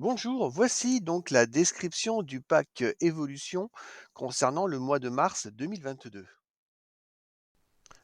Bonjour, voici donc la description du pack Évolution concernant le mois de mars 2022.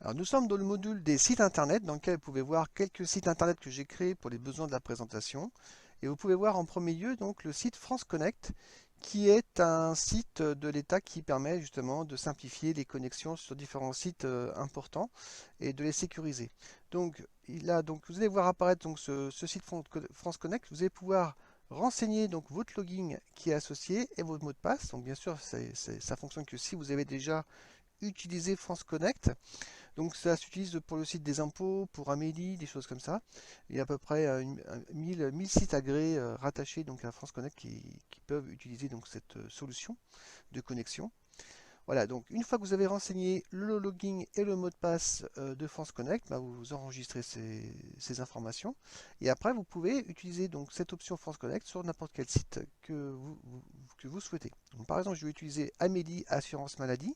Alors nous sommes dans le module des sites internet dans lequel vous pouvez voir quelques sites internet que j'ai créés pour les besoins de la présentation. Et vous pouvez voir en premier lieu donc le site France Connect qui est un site de l'État qui permet justement de simplifier les connexions sur différents sites importants et de les sécuriser. Donc vous allez voir apparaître donc ce site France Connect. Vous allez pouvoir renseigner donc votre login qui est associé et votre mot de passe. Donc bien sûr, ça fonctionne que si vous avez déjà utilisé France Connect. Donc ça s'utilise pour le site des impôts, pour Amélie, des choses comme ça. Il y a à peu près 1000 sites agréés rattachés donc à France Connect qui peuvent utiliser donc cette solution de connexion. Voilà, donc une fois que vous avez renseigné le login et le mot de passe de France Connect, bah, vous enregistrez ces informations. Et après, vous pouvez utiliser donc cette option France Connect sur n'importe quel site que vous souhaitez. Donc, par exemple, je vais utiliser Amélie Assurance Maladie,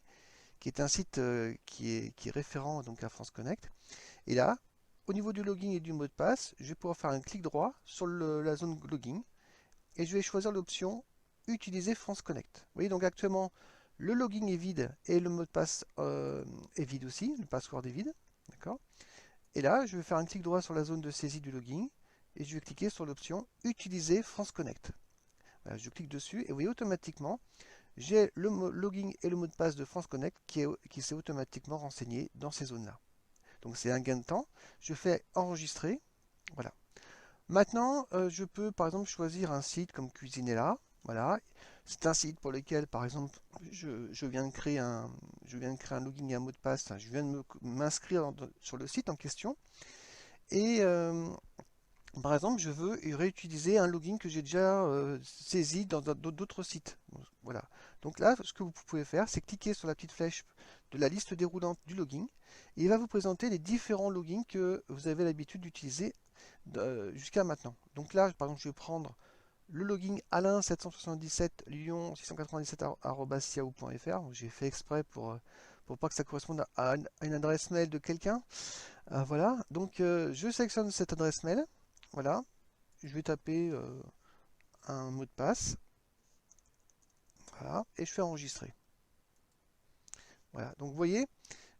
qui est un site qui est référent donc à France Connect. Et là, au niveau du login et du mot de passe, je vais pouvoir faire un clic droit sur la zone login et je vais choisir l'option Utiliser France Connect. Vous voyez, donc actuellement, le login est vide et le mot de passe est vide aussi, le password est vide. D'accord. Et là, je vais faire un clic droit sur la zone de saisie du login et je vais cliquer sur l'option Utiliser France Connect. Voilà, je clique dessus et vous voyez automatiquement, j'ai le login et le mot de passe de France Connect qui s'est automatiquement renseigné dans ces zones-là. Donc c'est un gain de temps. Je fais enregistrer. Voilà. Maintenant, je peux par exemple choisir un site comme Cuisinella. Voilà. C'est un site pour lequel, par exemple, je viens de créer un login et un mot de passe. Enfin, je viens de m'inscrire sur le site en question. Et par exemple, je veux réutiliser un login que j'ai déjà saisi dans d'autres sites. Voilà. Donc là, ce que vous pouvez faire, c'est cliquer sur la petite flèche de la liste déroulante du login. Et il va vous présenter les différents logins que vous avez l'habitude d'utiliser jusqu'à maintenant. Donc là, par exemple, je vais prendre le login Alain777 Lyon697@yahoo.fr. J'ai fait exprès pour pas que ça corresponde à une adresse mail de quelqu'un. Voilà. Donc je sélectionne cette adresse mail. Voilà. Je vais taper un mot de passe. Voilà. Et je fais enregistrer. Voilà. Donc vous voyez,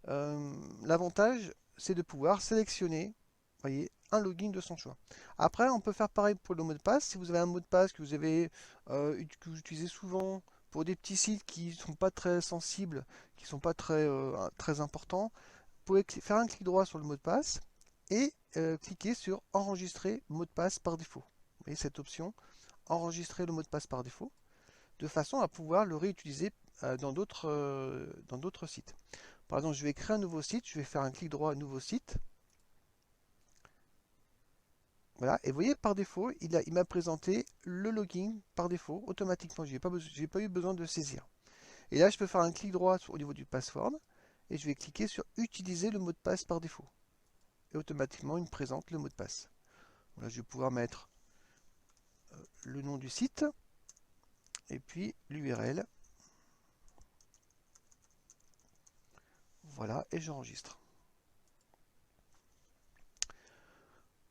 l'avantage, c'est de pouvoir sélectionner, voyez, un login de son choix. Après, on peut faire pareil pour le mot de passe. Si vous avez un mot de passe que vous utilisez souvent pour des petits sites qui ne sont pas très sensibles, qui ne sont pas très importants, vous pouvez faire un clic droit sur le mot de passe et cliquer sur enregistrer mot de passe par défaut. Vous voyez cette option, enregistrer le mot de passe par défaut, de façon à pouvoir le réutiliser dans d'autres sites. Par exemple, je vais créer un nouveau site, je vais faire un clic droit nouveau site. Voilà, et vous voyez par défaut, il m'a présenté le login par défaut, automatiquement, je n'ai pas eu besoin de saisir. Et là, je peux faire un clic droit au niveau du password, et je vais cliquer sur utiliser le mot de passe par défaut. Et automatiquement, il me présente le mot de passe. Voilà, je vais pouvoir mettre le nom du site, et puis l'URL. Voilà, et j'enregistre.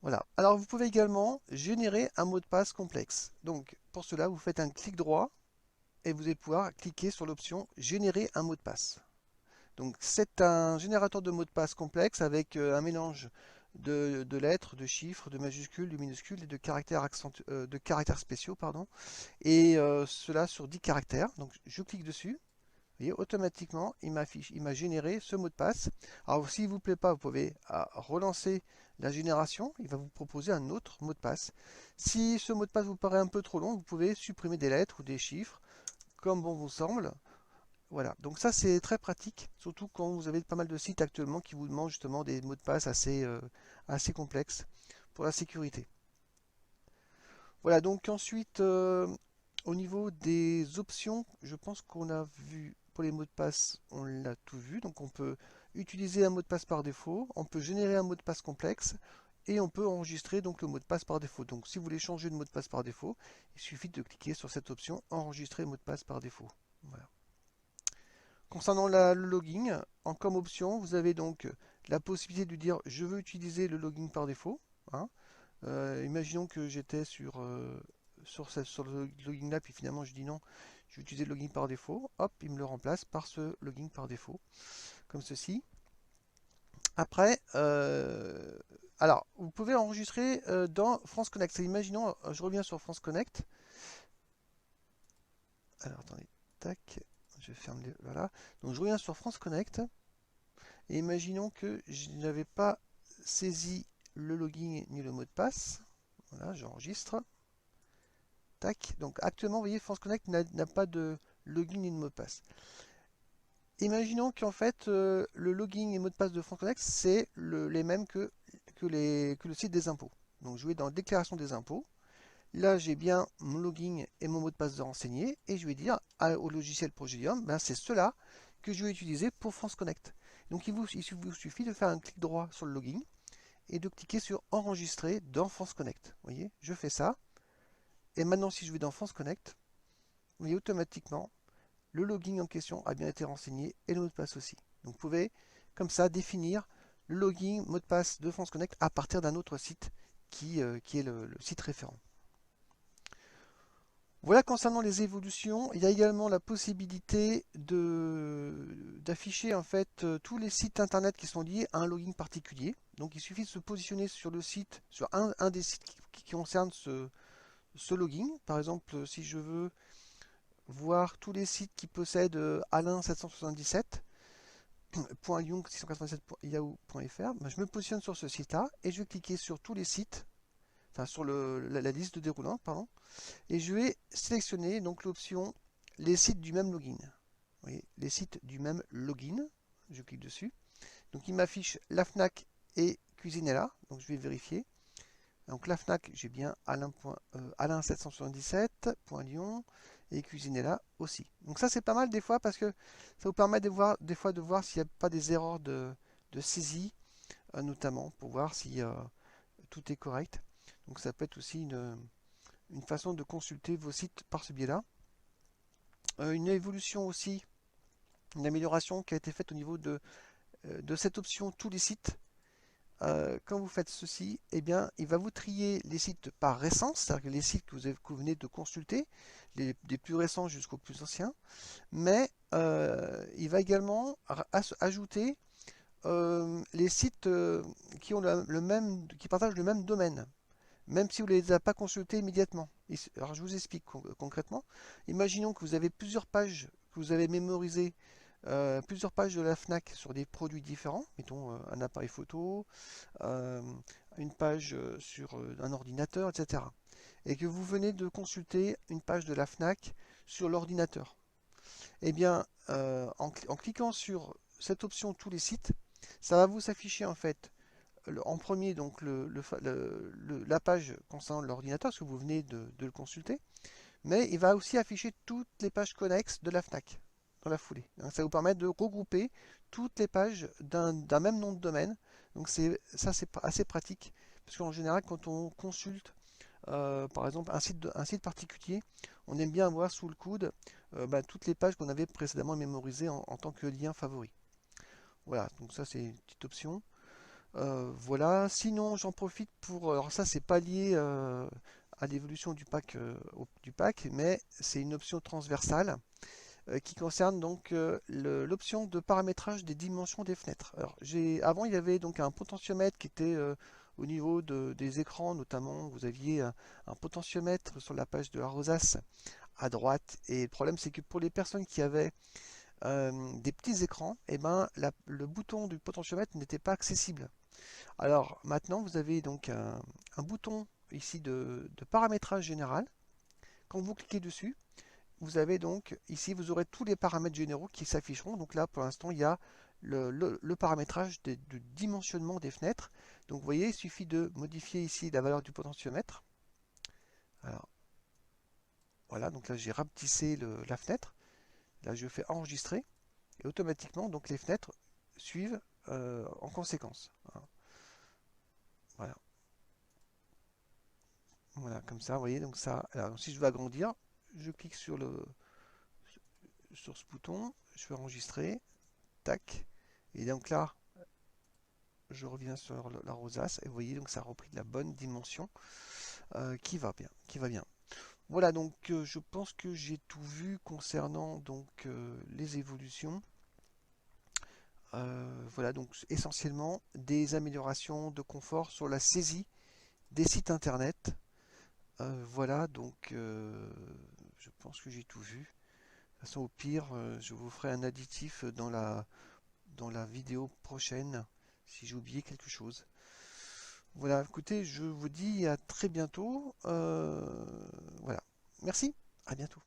Voilà. Alors vous pouvez également générer un mot de passe complexe. Donc pour cela, vous faites un clic droit et vous allez pouvoir cliquer sur l'option générer un mot de passe. Donc c'est un générateur de mots de passe complexe avec un mélange de lettres, de chiffres, de majuscules, de minuscules et de caractères spéciaux, pardon. Et cela sur 10 caractères. Donc je clique dessus. Vous voyez, automatiquement, il m'a généré ce mot de passe. Alors, s'il ne vous plaît pas, vous pouvez relancer la génération. Il va vous proposer un autre mot de passe. Si ce mot de passe vous paraît un peu trop long, vous pouvez supprimer des lettres ou des chiffres, comme bon vous semble. Voilà, donc ça c'est très pratique, surtout quand vous avez pas mal de sites actuellement qui vous demandent justement des mots de passe assez complexes pour la sécurité. Voilà, donc ensuite, au niveau des options, je pense qu'on a vu pour les mots de passe, on l'a tout vu. Donc on peut utiliser un mot de passe par défaut, on peut générer un mot de passe complexe et on peut enregistrer donc le mot de passe par défaut. Donc si vous voulez changer de mot de passe par défaut, il suffit de cliquer sur cette option enregistrer mot de passe par défaut. Voilà. Concernant le login, comme option, vous avez donc la possibilité de dire je veux utiliser le login par défaut. Hein. Imaginons que j'étais sur le login là, puis finalement je dis non, je vais utiliser le login par défaut. Hop, il me le remplace par ce login par défaut, comme ceci. Après, alors, vous pouvez enregistrer dans France Connect. Imaginons, je reviens sur France Connect. Alors, attendez, tac, je ferme les... Voilà. Donc, je reviens sur France Connect. Et imaginons que je n'avais pas saisi le login ni le mot de passe. Voilà, j'enregistre. Tac. Donc, actuellement, vous voyez, France Connect n'a pas de login ni de mot de passe. Imaginons qu'en fait, le login et mot de passe de France Connect, c'est les mêmes que le site des impôts. Donc je vais dans déclaration des impôts. Là, j'ai bien mon login et mon mot de passe de renseigné. Et je vais dire au logiciel Progedium, ben, c'est cela que je vais utiliser pour France Connect. Donc il vous suffit de faire un clic droit sur le login et de cliquer sur enregistrer dans France Connect. Vous voyez, je fais ça. Et maintenant, si je vais dans France Connect, vous voyez automatiquement, le login en question a bien été renseigné et le mot de passe aussi. Donc vous pouvez comme ça définir le login, mot de passe de France Connect à partir d'un autre site qui est le site référent. Voilà concernant les évolutions. Il y a également la possibilité d'afficher en fait tous les sites internet qui sont liés à un login particulier. Donc il suffit de se positionner sur le site, sur un des sites qui concerne ce login. Par exemple, si je veux voir tous les sites qui possèdent alain777.young687.yahoo.fr, ben, je me positionne sur ce site-là et je vais cliquer sur tous les sites, enfin sur la liste de déroulante, pardon, et je vais sélectionner donc l'option les sites du même login. Vous voyez, les sites du même login, je clique dessus. Donc il m'affiche la FNAC et Cuisinella, donc je vais vérifier. Donc la FNAC, j'ai bien alain777.lyon et Cuisinella aussi. Donc ça c'est pas mal des fois parce que ça vous permet des fois de voir s'il n'y a pas des erreurs de saisie, notamment pour voir si tout est correct. Donc ça peut être aussi une façon de consulter vos sites par ce biais-là. Une évolution aussi, une amélioration qui a été faite au niveau de cette option tous les sites. Quand vous faites ceci, eh bien, il va vous trier les sites par récence, c'est-à-dire les sites que vous venez de consulter, des plus récents jusqu'aux plus anciens, mais il va également ajouter les sites qui ont qui partagent le même domaine, même si vous ne les avez pas consultés immédiatement. Alors je vous explique concrètement. Imaginons que vous avez plusieurs pages que vous avez mémorisées, plusieurs pages de la FNAC sur des produits différents, mettons un appareil photo, euh, une page sur un ordinateur, etc. Et que vous venez de consulter une page de la FNAC sur l'ordinateur. Eh bien, en cliquant sur cette option tous les sites, ça va vous afficher en fait en premier donc la page concernant l'ordinateur, parce que vous venez de le consulter, mais il va aussi afficher toutes les pages connexes de la FNAC dans la foulée. Donc, ça vous permet de regrouper toutes les pages d'un même nom de domaine. Donc c'est assez pratique, parce qu'en général quand on consulte par exemple un site particulier, on aime bien avoir sous le coude toutes les pages qu'on avait précédemment mémorisées en tant que lien favori. Voilà, donc ça c'est une petite option. Voilà, sinon j'en profite pour... Alors ça c'est pas lié à l'évolution du pack, mais c'est une option transversale qui concerne donc l'option de paramétrage des dimensions des fenêtres. Alors avant il y avait donc un potentiomètre qui était au niveau des écrans, notamment vous aviez un potentiomètre sur la page de la rosace à droite, et le problème c'est que pour les personnes qui avaient des petits écrans, et ben, le bouton du potentiomètre n'était pas accessible. Alors maintenant vous avez donc un bouton ici de paramétrage général. Quand vous cliquez dessus, vous avez donc ici, vous aurez tous les paramètres généraux qui s'afficheront. Donc là, pour l'instant, il y a le paramétrage de dimensionnement des fenêtres. Donc vous voyez, il suffit de modifier ici la valeur du potentiomètre. Alors voilà, donc là j'ai rapetissé la fenêtre. Là je fais enregistrer et automatiquement donc les fenêtres suivent en conséquence. Voilà. Voilà, comme ça, vous voyez, donc ça. Alors si je veux agrandir, je clique sur ce bouton, je fais enregistrer, tac, et donc là, je reviens sur la rosace et vous voyez donc ça a repris de la bonne dimension qui va bien, qui va bien. Voilà, donc je pense que j'ai tout vu concernant donc les évolutions. Voilà, donc essentiellement des améliorations de confort sur la saisie des sites internet. Voilà, donc je pense que j'ai tout vu. De toute façon, au pire, je vous ferai un additif dans la vidéo prochaine si j'ai oublié quelque chose. Voilà, écoutez, je vous dis à très bientôt. Voilà, merci, à bientôt.